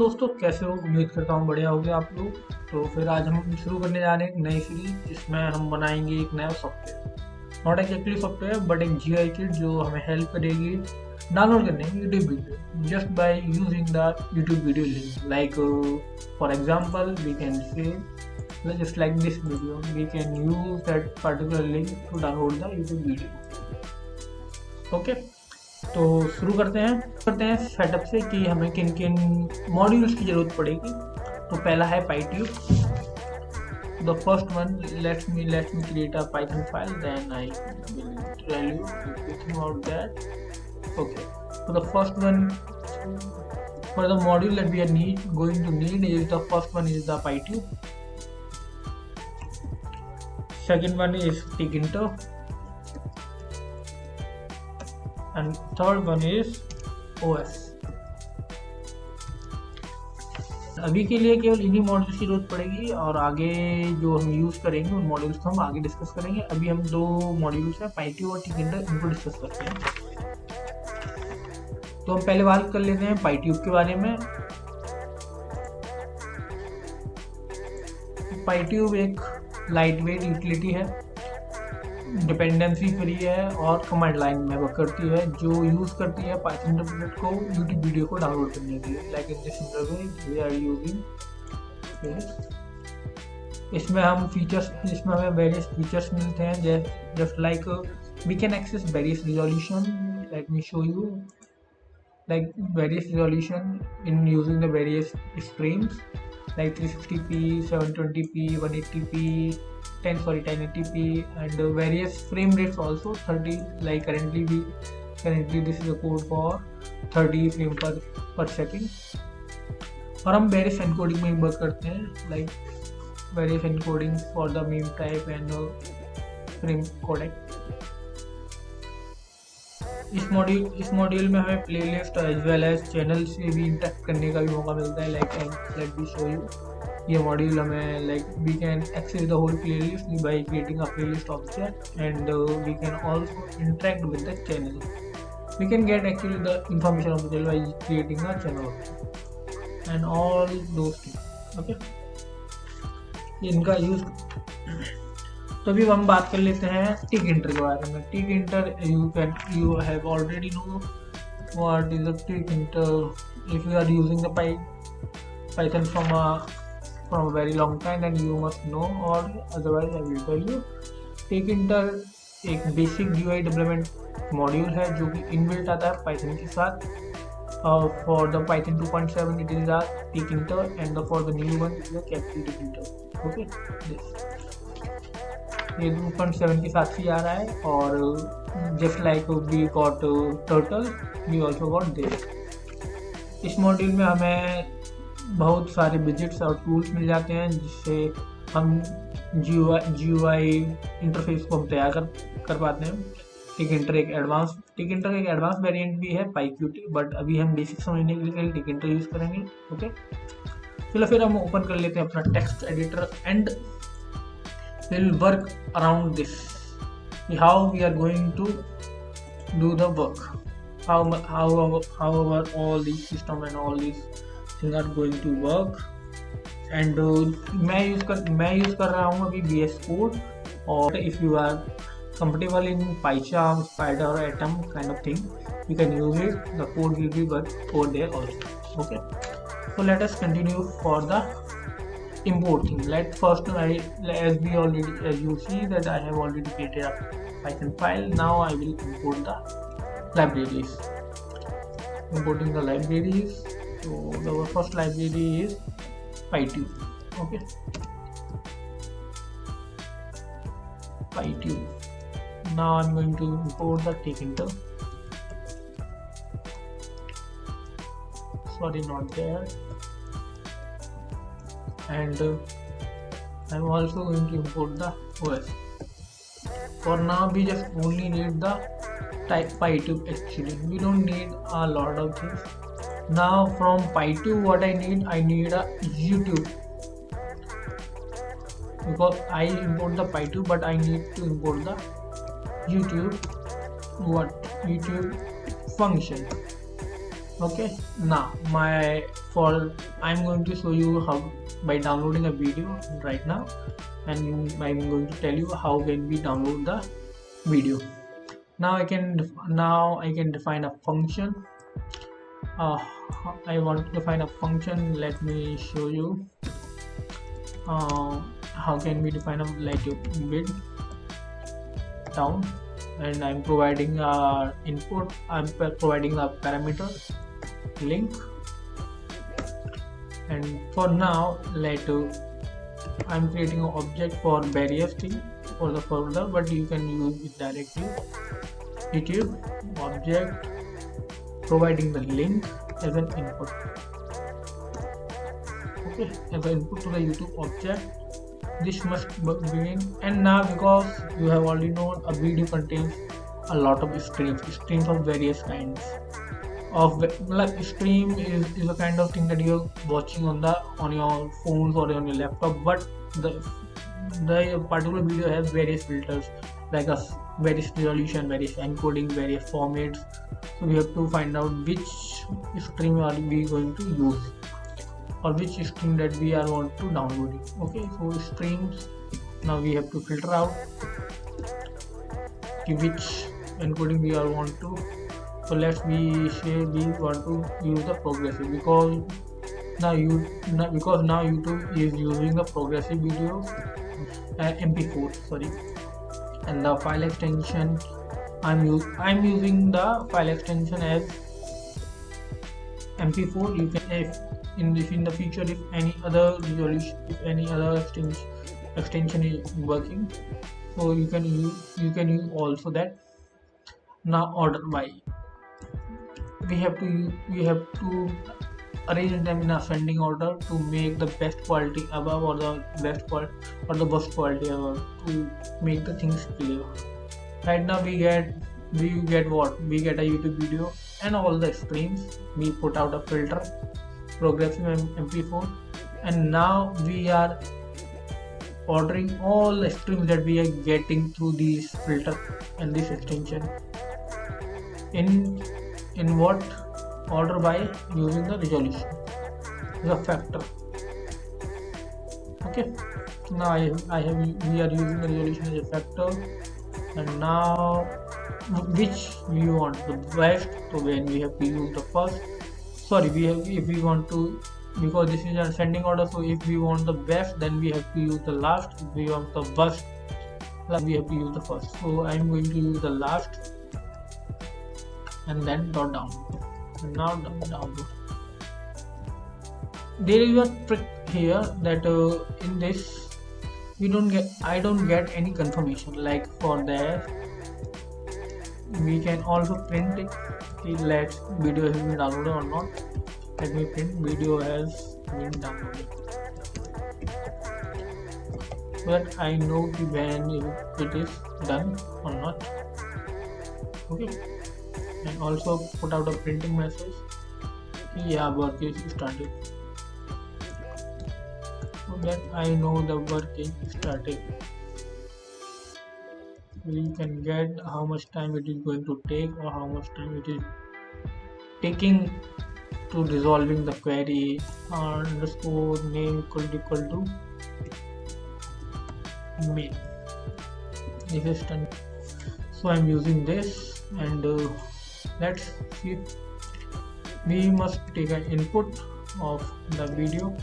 दोस्तों, कैसे हो? उम्मीद करता हूँ बढ़िया होगे आप लोग। तो फिर आज हम शुरू करने जा रहे हैं एक नई सीरीज जिसमें हम बनाएंगे एक नया software. Not actually software but एक जीआई किट जो हमें हेल्प करेगी डाउनलोड करने में YouTube video just by using the YouTube video link. Like for example we can say just like this video we can use that particular link to download the YouTube video। Okay, तो शुरू करते हैं setup से कि हमें किन किन modules की ज़रूरत पड़ेगी। तो पहला है PyTube। The first one, let me create a Python file, then I will tell you everything about that. Okay, so the first one for the module that we are going to need is the first one is the PyTube. Second one is Tkinter, and third one is OS। अभी के लिए केवल इन्हीं modules की जरूरत पड़ेगी और आगे जो हम यूज़ करेंगे उन मॉड्यूल्स को हम आगे डिस्कस करेंगे। अभी हम दो मॉड्यूल्स हैं PyTube और Tkinter, इनको डिस्कस करते हैं। तो हम पहले बात कर लेते हैं PyTube के बारे में। PyTube एक लाइट वेट यूटिलिटी है, डिपेंडेंसी फ्री है और कमांड लाइन में वर्क करती है, जो यूज़ करती है पाइथन इंटरप्रेटर को यूट्यूब वीडियो को डाउनलोड करने के लिए। Like in this way we are using. इसमें हमें वेरियस फीचर्स मिलते हैं, just like we can access various resolution. Let me show you, like various resolution in using the various streams like 360p, 720p, 180p, 1080p, and various frame rates also 30. Like currently this is a code for 30 frame per second। और हम various encoding में work करते हैं, like various encoding for the MIME type and frame codec. इस module में हमें playlist as well as channel से भी इंटरेक्ट करने का भी मौका मिलता है। Like let me show you, ये मॉड्यूल हमें like we can access the whole playlist by creating a playlist object and we can also interact with the channel. We can get actually the information of the channel bye creating a channel and all those things. Okay, इनका use. तो अभी हम बात कर लेते हैं Tkinter के बारे में। Tkinter you have already know what is the Tkinter if you are using the Python from a very long time, then you must know, or otherwise I will tell you। Tkinter एक basic GUI development module है जो कि inbuilt आता है Python के साथ। For the Python 2.7 it is a Tkinter and for the new one it is a capital Tkinter। Okay, this ये 2.7 के साथ ही आ रहा है। और just like we got turtle, we also got this. इस मॉड्यूल में हमें बहुत सारे विजेट्स और टूल्स मिल जाते हैं जिससे हम GUI इंटरफेस को हम तैयार कर पाते हैं। Tkinter एक एडवांस वेरिएंट भी है PyQt, बट अभी हम बेसिक समझने के लिए Tkinter यूज़ करेंगे। ओके, चलो फिर हम ओपन कर लेते हैं अपना text editor and will work around this, how we are going to do the work, how all these system and all these things are going to work। and मैं use कर रहा हूँ अभी VS Code, और if you are comfortable in PyCharm, Spider or Atom kind of thing, you can use it, the code will be work over there also। okay, so let us continue for the import thing। Let first as you see that I have already created a Python file। now I will import the libraries, importing the libraries। so the first library is PyTube। okay, PyTube, now I'm going to import the Tkinter, sorry not there, and I'm also going to import the OS। for now we just only need the type PyTube, actually we don't need a lot of things। now from PyTube what I need a YouTube, because I import the PyTube but I need to import the YouTube function। Okay, now my for I'm going to show you how by downloading a video right now, and I'm going to tell you how can we download the video. Now I can define a function. uh, I want to define a function. Let me show you how can we define a like a bit down, and I'm providing input. I'm providing a parameter link, and for now I'm creating an object for various things for the further, but you can use it directly. YouTube object providing the link as an input. Okay, as an input to the YouTube object, this must begin. And now, because you have already known, a video contains a lot of streams of various kinds of like stream is a kind of thing that you're watching on your phones or on your laptop, but the particular video has various filters, like a various resolution, various encoding, various formats. So we have to find out which stream are we going to use, or which stream that we are want to download it. Okay, so streams, now we have to filter out which encoding we are want to. So let's say we want to use the progressive, because now YouTube is using the progressive video MP4, sorry, and the file extension I'm using the file extension as MP4. You can, if in the future, if any other resolution, if any other extension is working, so you can use also that. Now order by, we have to arrange them in ascending order to make the best quality above, or the best quality or the worst quality above, to make the things clear. Right now we get what we get a YouTube video and all the streams. We put out a filter, progressive MP4, and now we are ordering all the streams that we are getting through these filter and this extension in what order, by using the resolution, the factor. Okay, now we are using the resolution as a factor, and now which we want the best. So when we have to use the first, sorry, if we want to, because this is an ascending order, so if we want the best, then we have to use the last. If we want the worst, we have to use the first. So I'm going to use the last, and then dot down. And now download. There is a trick here that in this I don't get any confirmation. Like for that, we can also print it. Let video has been downloaded or not. Let me print video has been downloaded, so that I know when it is done or not. Okay, and also put out a printing message. Yeah, work is started, so that I know the work is started. We can get how much time it is going to take, or how much time it is taking to resolving the query. Underscore name equal to main. This is done. So I'm using this, and let's see. We must take an input of the video,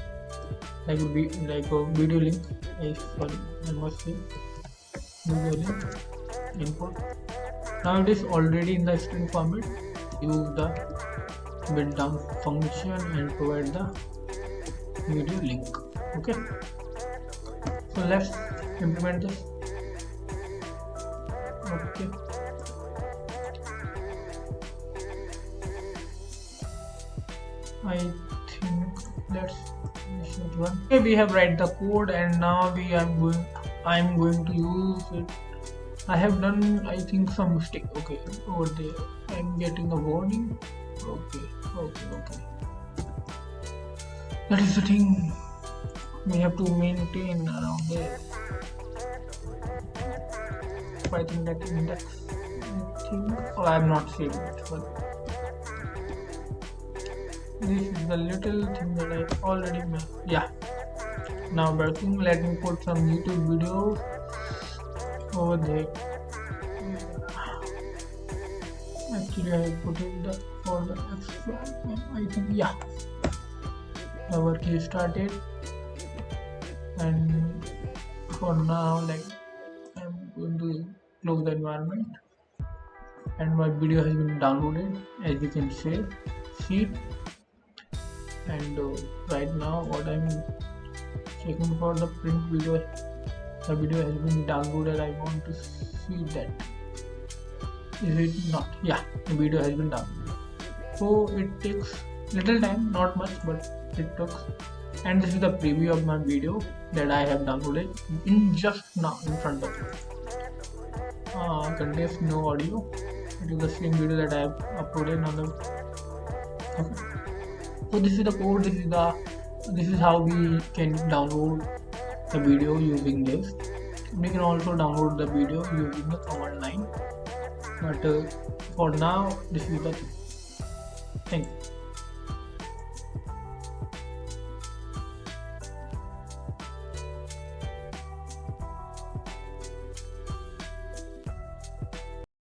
like a video link. I must say video link input. Now it is already in the string format. Use the bit down function and provide the video link. Okay, so let's implement this. Okay, I think let's run. Okay, we have write the code, and now I'm going to use it. I have done, I think, some mistake. Okay, over there I'm getting a warning. Okay. That is the thing. We have to maintain around there. I think that index. I think, or I'm not saving it. But This is the little thing that I already made. Yeah. Now working. Let me put some YouTube videos over there. Actually, I put it for the extra. I think yeah. The work is started, and for now, like I'm going to close the environment, and my video has been downloaded, as you can see. And right now, what I'm checking for the print video, the video has been downloaded. I want to see that. Is it not? Yeah, the video has been downloaded. So it takes little time, not much, but it took. And this is the preview of my video that I have downloaded in just now in front of you. Contains no audio. It is the same video that I have uploaded on the. Okay. So this is the code. This is how we can download the video using this. We can also download the video using the command line. But for now, this is the thing. Thank you.